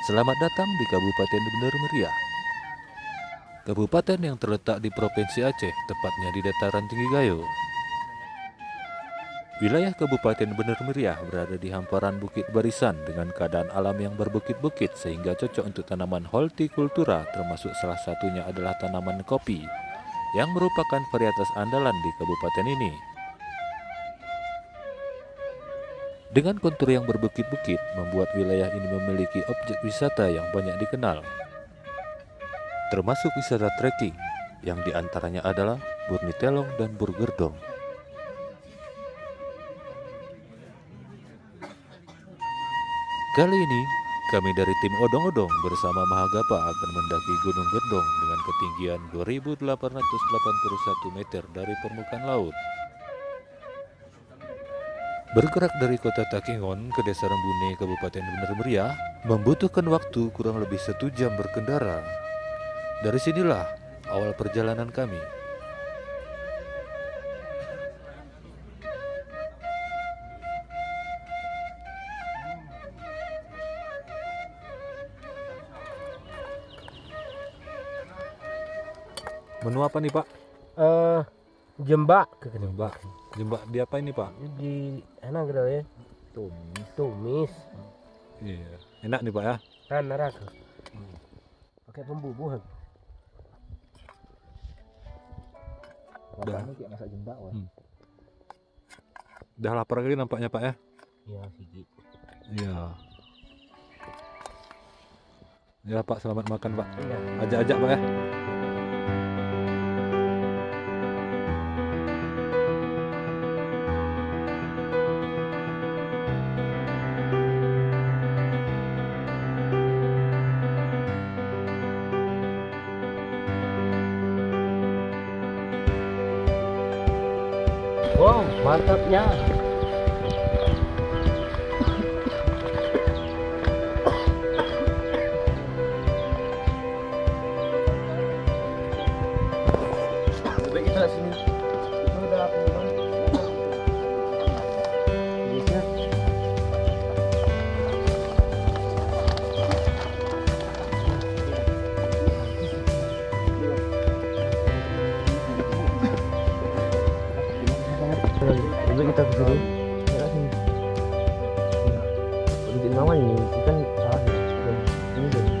Selamat datang di Kabupaten Bener Meriah. Kabupaten yang terletak di Provinsi Aceh, tepatnya di dataran tinggi Gayo. Wilayah Kabupaten Bener Meriah berada di hamparan Bukit Barisan dengan keadaan alam yang berbukit-bukit sehingga cocok untuk tanaman hortikultura, termasuk salah satunya adalah tanaman kopi yang merupakan varietas andalan di kabupaten ini. Dengan kontur yang berbukit-bukit, membuat wilayah ini memiliki objek wisata yang banyak dikenal, termasuk wisata trekking, yang diantaranya adalah Burnitelong dan Burgerdong. Kali ini, kami dari tim Odong-Odong bersama Mahagapa akan mendaki Gunung Gerdong dengan ketinggian 2.881 meter dari permukaan laut. Bergerak dari kota Takengon ke desa Rembune, Kabupaten Bener Meriah, membutuhkan waktu kurang lebih 1 jam berkendara. Dari sinilah awal perjalanan kami. Menu apa nih Pak? Jembak Jembak. Jembak di apa ini Pak? di enak gitu ya, tumis Iya, enak nih Pak ya. kan neraka pakai pembubuhan. Udah. Bapaknya kayak masak jembak wah. Udah lapar kali nampaknya Pak ya? Ya sedikit. Iya. Ya Pak, selamat makan Pak. Iya. Ajak-ajak Pak ya. Wow, mantapnya. Coba kita sini. Itu udah apa? Bisa. Coba kita ke sini. Ya sini. Untuk nama ini kan salah ya. Ini jadi.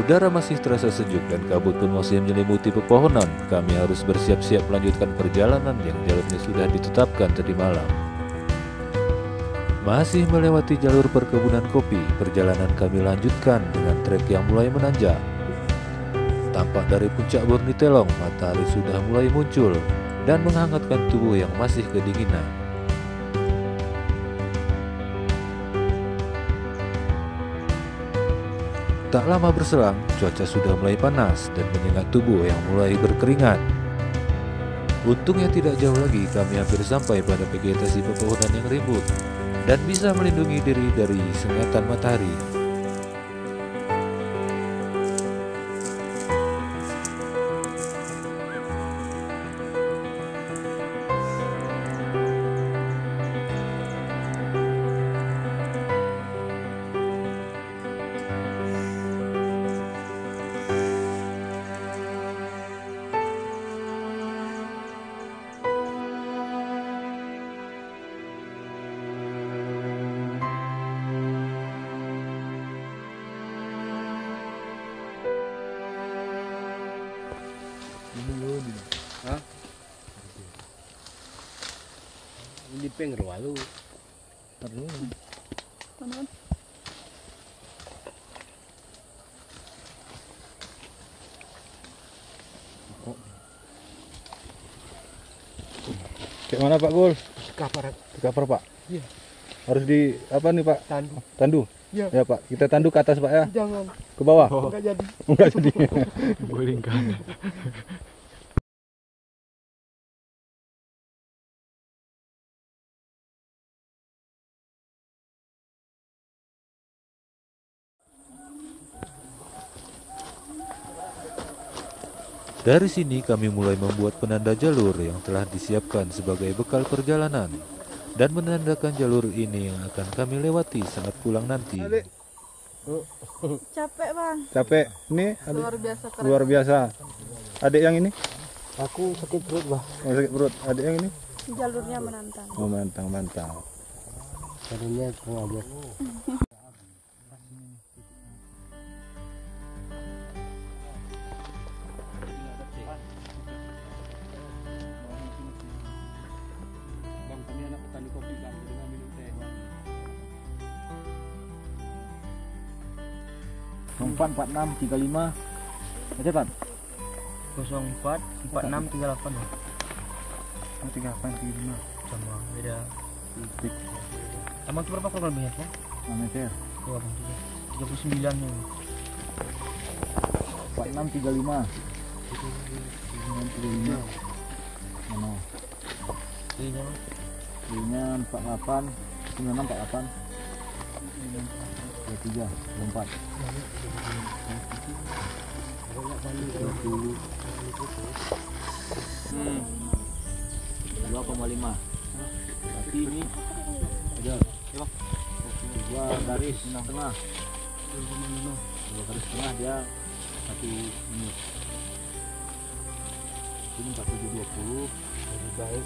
Udara masih terasa sejuk dan kabut pun masih menyelimuti pepohonan. Kami harus bersiap-siap melanjutkan perjalanan yang jalurnya sudah ditetapkan tadi malam. Masih melewati jalur perkebunan kopi, perjalanan kami lanjutkan dengan trek yang mulai menanjak. Tampak dari puncak Burnitelong, matahari sudah mulai muncul dan menghangatkan tubuh yang masih kedinginan. Tak lama berselang, cuaca sudah mulai panas dan menyengat tubuh yang mulai berkeringat. Untungnya tidak jauh lagi kami hampir sampai pada vegetasi pepohonan yang rimbun dan bisa melindungi diri dari sengatan matahari. pengen walu. Mana? Kayak mana Pak Gul? Kaparat. Kapar Pak? Iya. Harus di apa nih Pak? Tandu. Tandu? Iya. Ya Pak, kita tandu ke atas Pak ya? Jangan. Ke bawah? Enggak jadi. Enggak jadi. Gulingkan. Dari sini kami mulai membuat penanda jalur yang telah disiapkan sebagai bekal perjalanan dan menandakan jalur ini yang akan kami lewati saat pulang nanti. Adik, Capek bang. capek? Ini adik, Luar biasa keren. luar biasa. Adik yang ini? Aku sakit perut, Bah. Oh, sakit perut. Adik yang ini? Jalurnya menantang. Oh, mantang, mantang. Tadinya kurang ajar. Bang, kami anak petani kopi, Bang. Dengan minum teh. 044635. Aja Pak. 04 46 38. 3835. Sama beda. Emang itu berapa kurang lebihnya, Bang? Meter. Oh, Bang, 39 nih. 4635. 35. Mana? Ininya, Bang. Ini 48. 9648. 23. 24. 2,5. Berarti ini ada dua garis tengah. Dua garis tengah dia 1 menit. Ini 4720. Lebih baik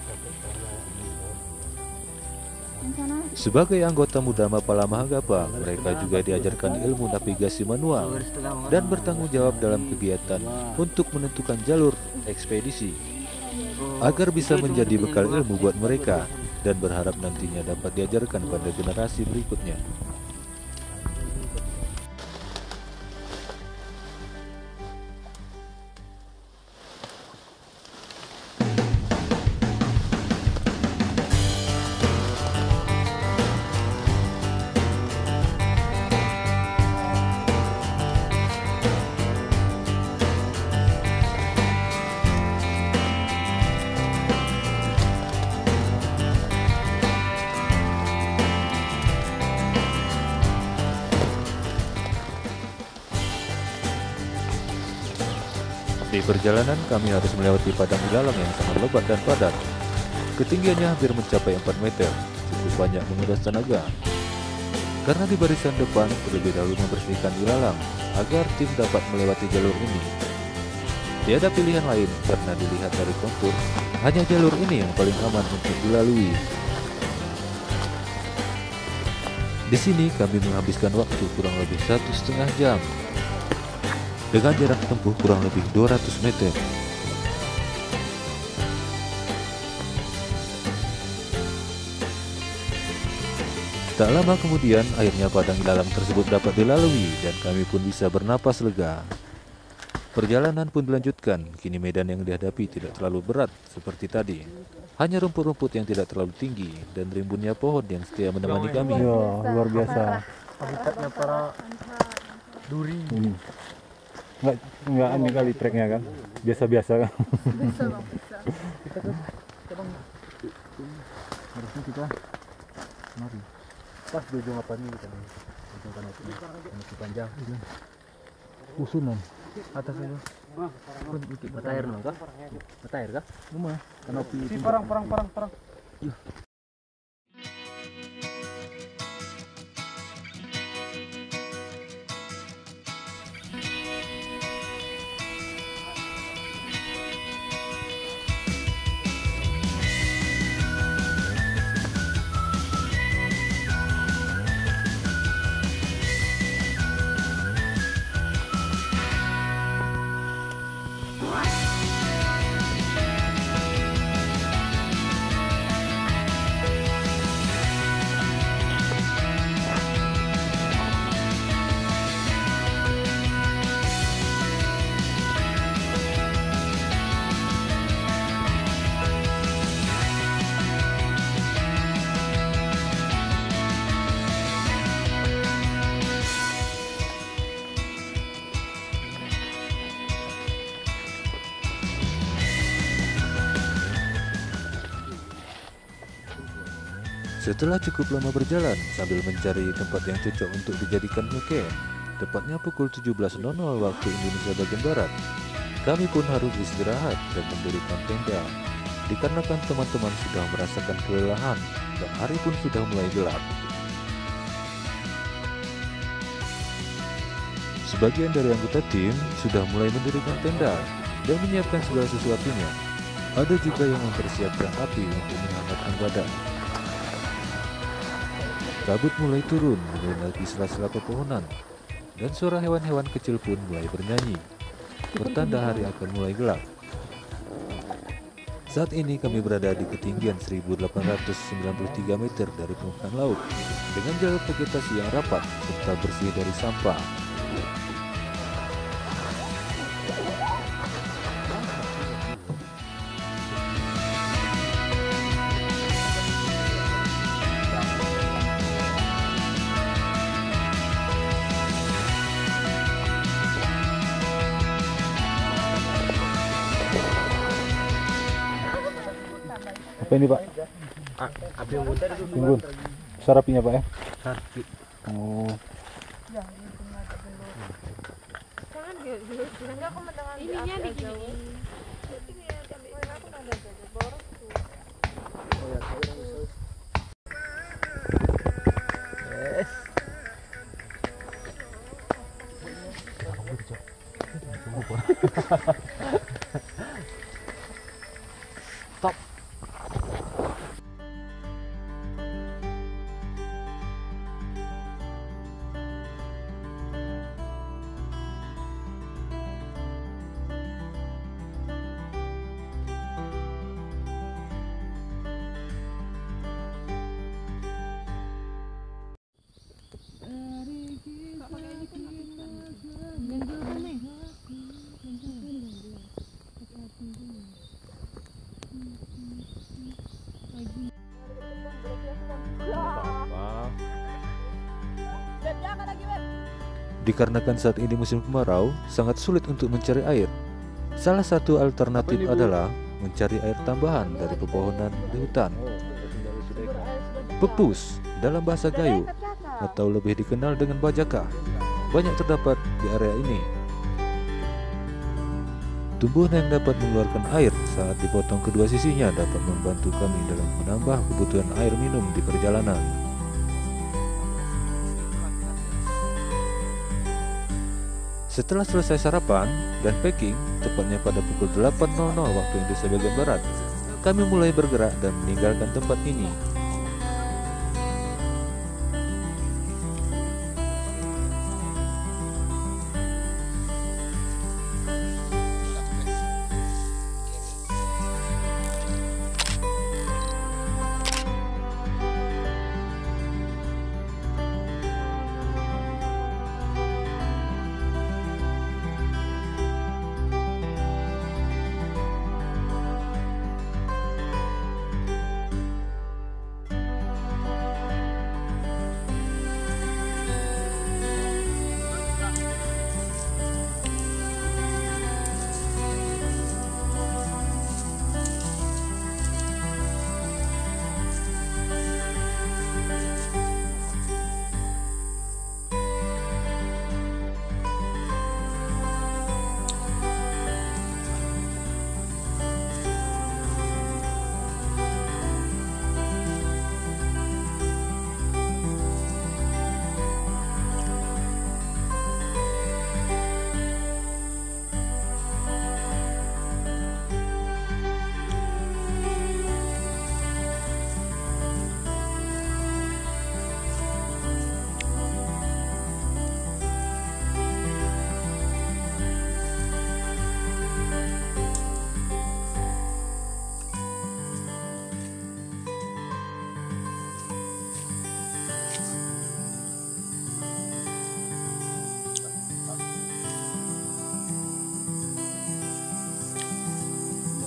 Sebagai anggota muda Mapala Mahagapa, mereka juga diajarkan ilmu navigasi manual dan bertanggung jawab dalam kegiatan untuk menentukan jalur ekspedisi agar bisa menjadi bekal ilmu buat mereka dan berharap nantinya dapat diajarkan pada generasi berikutnya. Di perjalanan kami harus melewati padang ilalang yang sangat lebat dan padat. Ketinggiannya hampir mencapai 4 meter, cukup banyak menguras tenaga. Karena di barisan depan terlebih dahulu membersihkan ilalang agar tim dapat melewati jalur ini. Tiada pilihan lain karena dilihat dari kontur, hanya jalur ini yang paling aman untuk dilalui. Di sini kami menghabiskan waktu kurang lebih 1,5 jam. Dengan jarak tempuh kurang lebih 200 meter. Tak lama kemudian, akhirnya padang ilalang tersebut dapat dilalui dan kami pun bisa bernapas lega. Perjalanan pun dilanjutkan, kini medan yang dihadapi tidak terlalu berat seperti tadi. Hanya rumput-rumput yang tidak terlalu tinggi dan rimbunnya pohon yang setia menemani kami. Ya, luar biasa. Habitatnya para duri. Enggak ini kali treknya kan. Biasa-biasa kan. Bisa bang, bisa. Harusnya kita mari. Pas di ujung apa nih kita nih. Ujung kanopi panjang. Usunan. Atas itu. Bukit mata air nang kah? Mata air kah? Rumah. Kanopi. Si parang. Setelah cukup lama berjalan sambil mencari tempat yang cocok untuk dijadikan camp, tepatnya pukul 17.00 waktu Indonesia bagian Barat, kami pun harus istirahat dan mendirikan tenda, dikarenakan teman-teman sudah merasakan kelelahan dan hari pun sudah mulai gelap. Sebagian dari anggota tim sudah mulai mendirikan tenda dan menyiapkan segala sesuatunya. Ada juga yang mempersiapkan api untuk menghangatkan badan. Kabut mulai turun menyelimuti sela-sela pepohonan, dan suara hewan-hewan kecil pun mulai bernyanyi, pertanda hari akan mulai gelap. Saat ini kami berada di ketinggian 1893 meter dari permukaan laut, dengan jalur vegetasi yang rapat serta bersih dari sampah. Apa ini Pak? Api unggun. Unggun. Besar apinya Pak ya? Sapi. Oh. Ininya digini. Stop. Dikarenakan saat ini musim kemarau, sangat sulit untuk mencari air. Salah satu alternatif adalah mencari air tambahan dari pepohonan di hutan. Pepus dalam bahasa Gayo atau lebih dikenal dengan bajaka banyak terdapat di area ini. Tumbuhan yang dapat mengeluarkan air saat dipotong kedua sisinya dapat membantu kami dalam menambah kebutuhan air minum di perjalanan. Setelah selesai sarapan dan packing, tepatnya pada pukul 8.00 waktu Indonesia bagian Barat, kami mulai bergerak dan meninggalkan tempat ini.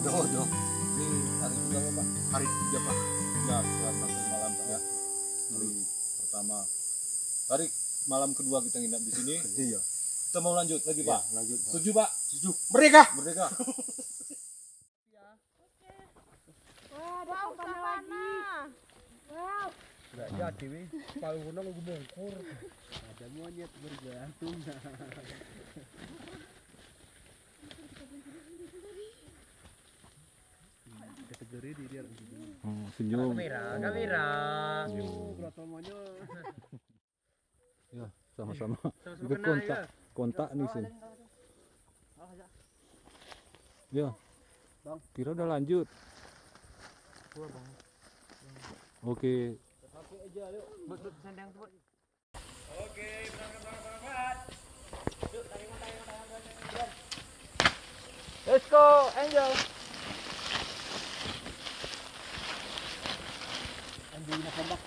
Jauh. Ini hari berapa Pak? Hari 3 Pak. Ya, selamat malam Pak ya. Hari pertama. Hari malam kedua kita nginap di sini. Iya. Kita mau lanjut lagi Pak. Lanjut. Setuju Pak? Setuju. Merdeka. Merdeka. Wah, ada savana lagi. Wow. Enggak jadi weh. Kalau ngono nunggu bongkur. Ada monyet bergantung. Kategori di dia. Senyum. Kamera. Senyum. Berotol monyet. Ya, sama-sama. Sama-sama Itu kena, kontak, kontak nih Sin. Ya. Bang. Kira udah lanjut. Oke. Oke aja yuk. Buat sendang tuh. Oke, berangkat. Yuk, tarik. Let's go, Angel. Angel nak kompak.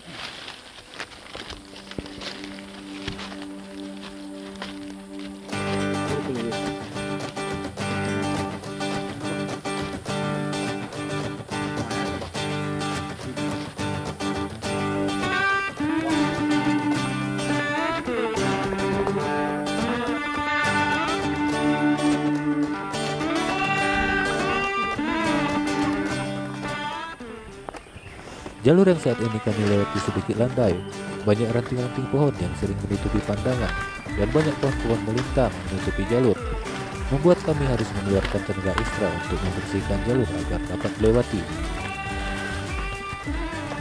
Jalur yang saat ini kami lewati sedikit landai, banyak ranting-ranting pohon yang sering menutupi pandangan, dan banyak pohon-pohon melintang menutupi jalur, membuat kami harus mengeluarkan tenaga ekstra untuk membersihkan jalur agar dapat dilewati.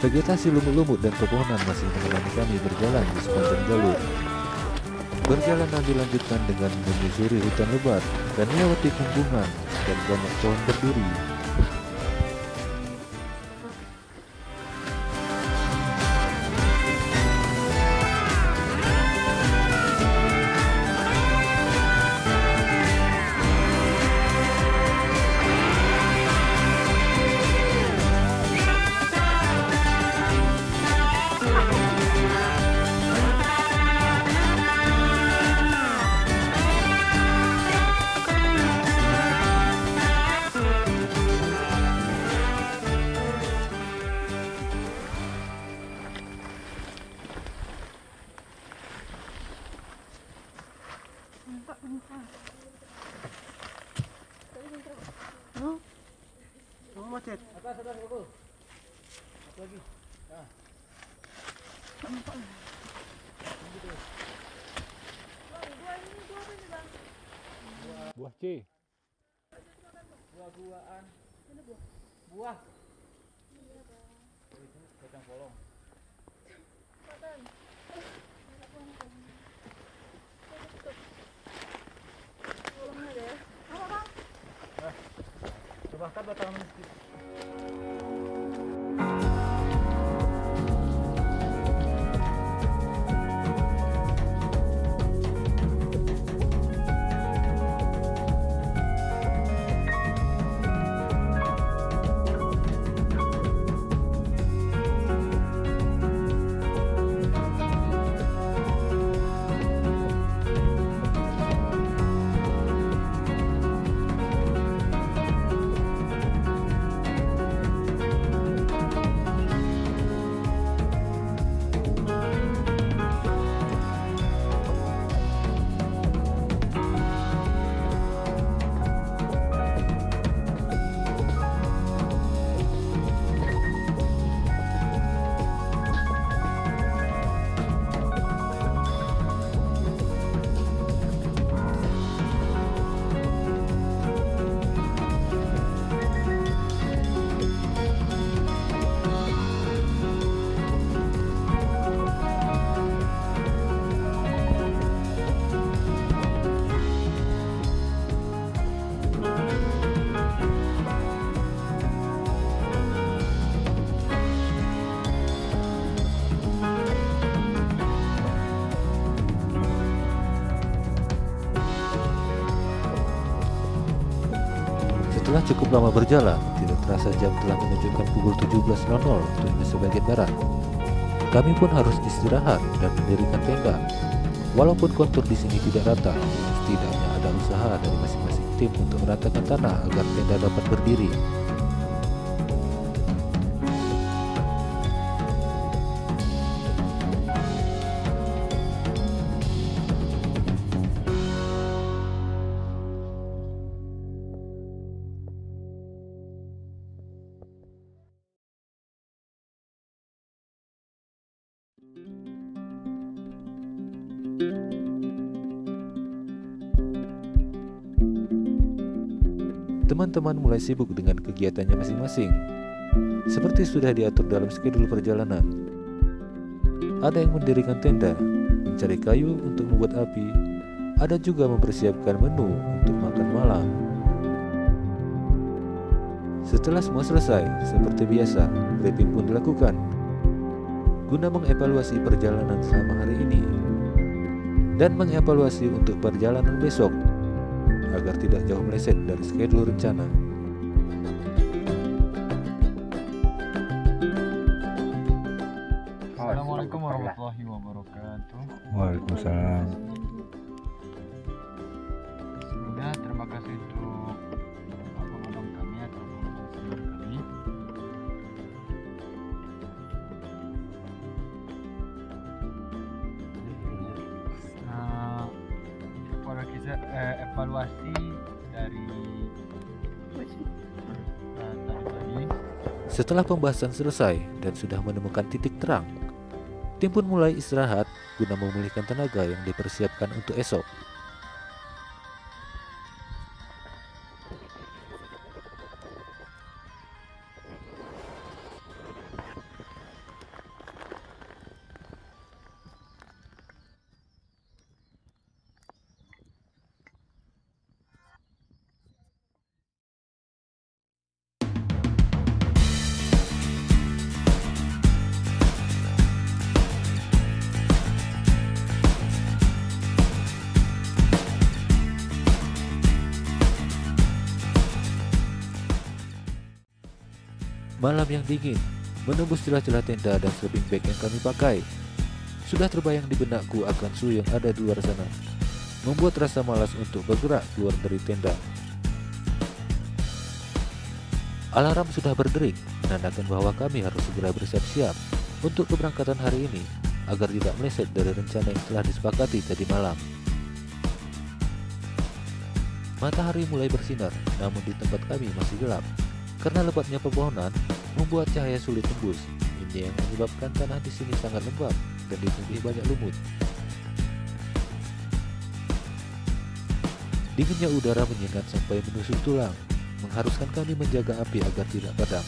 Vegetasi lumut-lumut dan pepohonan masih menemani kami berjalan di sepanjang jalur. Perjalanan dilanjutkan dengan menyusuri hutan lebat dan melewati kumbungan dan banyak pohon berduri. Macet. Atas aku. Apa lagi? Nah. Buah C. Buah-buahan. Buah. Kacang polong. Coba kan batang sedikit. Setelah cukup lama berjalan, tidak terasa jam telah menunjukkan pukul 17.00 waktu Indonesia bagian Barat. Kami pun harus istirahat dan mendirikan tenda. Walaupun kontur di sini tidak rata, setidaknya ada usaha dari masing-masing tim untuk meratakan tanah agar tenda dapat berdiri. Teman-teman mulai sibuk dengan kegiatannya masing-masing, seperti sudah diatur dalam skedul perjalanan. Ada yang mendirikan tenda, mencari kayu untuk membuat api, ada juga mempersiapkan menu untuk makan malam. Setelah semua selesai, seperti biasa, briefing pun dilakukan guna mengevaluasi perjalanan selama hari ini dan mengevaluasi untuk perjalanan besok agar tidak jauh meleset dari skedul rencana. Assalamualaikum warahmatullahi wabarakatuh. Waalaikumsalam. Sebelumnya terima kasih untuk pengundang kami atau pengundang kami. Pada kisah evaluasi dari tadi. Setelah pembahasan selesai dan sudah menemukan titik terang, tim pun mulai istirahat guna memulihkan tenaga yang dipersiapkan untuk esok. Malam yang dingin menembus celah-celah tenda dan sleeping bag yang kami pakai. Sudah terbayang di benakku akan suhu yang ada di luar sana, membuat rasa malas untuk bergerak keluar dari tenda. Alarm sudah berdering, menandakan bahwa kami harus segera bersiap-siap untuk keberangkatan hari ini agar tidak meleset dari rencana yang telah disepakati tadi malam. Matahari mulai bersinar, namun di tempat kami masih gelap karena lebatnya pepohonan membuat cahaya sulit tembus. Ini yang menyebabkan tanah di sini sangat lembab dan ditumbuhi banyak lumut. Dinginnya udara menyengat sampai menusuk tulang, mengharuskan kami menjaga api agar tidak padam.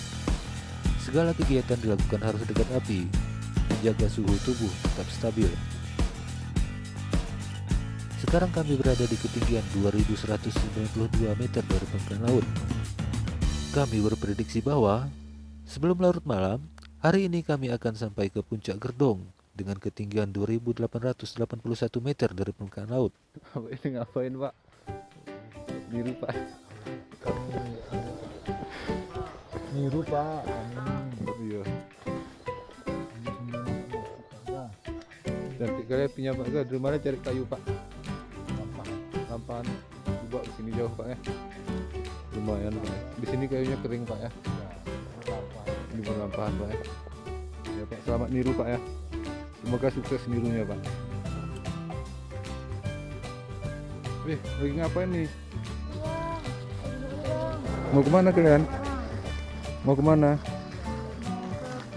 Segala kegiatan dilakukan harus dekat api, menjaga suhu tubuh tetap stabil. Sekarang kami berada di ketinggian 2192 meter dari permukaan laut. Kami berprediksi bahwa sebelum larut malam, hari ini kami akan sampai ke puncak Gerdong dengan ketinggian 2881 meter dari permukaan laut. Ini ngapain, Pak? Biru, Pak. Niru Pak. Iya. Cantik kali punya Pak. Dari mana cari kayu, Pak? Lampahan. Coba sini jauh, Pak ya. Lumayan, Pak. Di sini kayunya kering, Pak ya. Ini berlampahan, Pak ya. Ya, Pak. Selamat niru, Pak ya. Semoga sukses nirunya, Pak. Lagi ngapain nih? Mau kemana kalian? Mau kemana?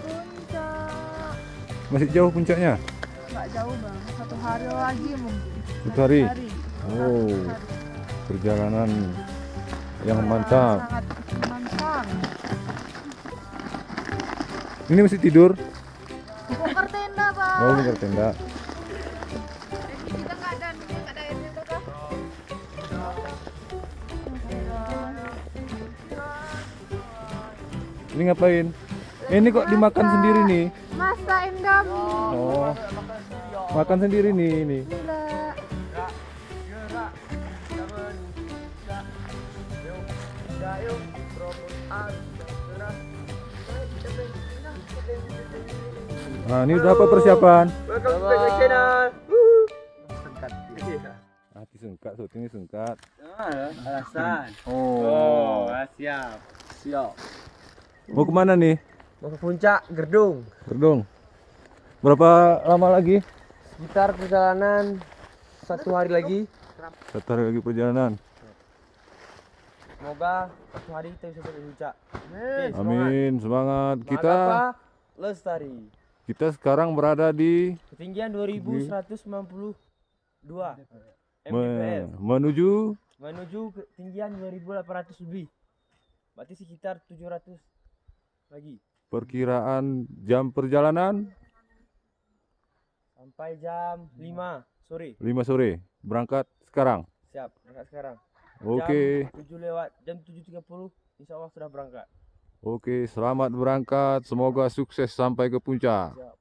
Puncak. Masih jauh puncaknya? Nggak jauh bang, 1 hari lagi mungkin. 1 hari? Hari. Oh, 1 hari. perjalanan yang mantap. Sangat mantap. Ini masih tidur? Bongkar tenda bang. Oh, bongkar tenda. Kita nggak ada airnya tuh. Ini ngapain? Ini kok dimakan sendiri nih? Masain kami. Oh, makan sendiri nih ini. Enggak. Nah, ini udah apa persiapan? Welcome to the channel. Hati sengkat, syutingnya sengkat. Alasan. Oh, Siap. Siap. mau kemana nih? Mau ke puncak Gerdung. Gerdong. Berapa lama lagi? Sekitar perjalanan 1 hari lagi. 1 hari lagi perjalanan. Semoga 1 hari kita bisa sampai puncak. Oke, Amin, semangat. Semangat apa? Lestari. Kita sekarang berada di Ketinggian 2190 2 mdpl Menuju menuju ketinggian 2800 lebih. Berarti sekitar 700 lagi. perkiraan jam perjalanan Sampai jam 5 sore. 5 sore. Berangkat sekarang. Siap, berangkat sekarang. Oke. Jam 7.30 insya Allah sudah berangkat. Oke, selamat berangkat. Semoga sukses sampai ke puncak. Siap.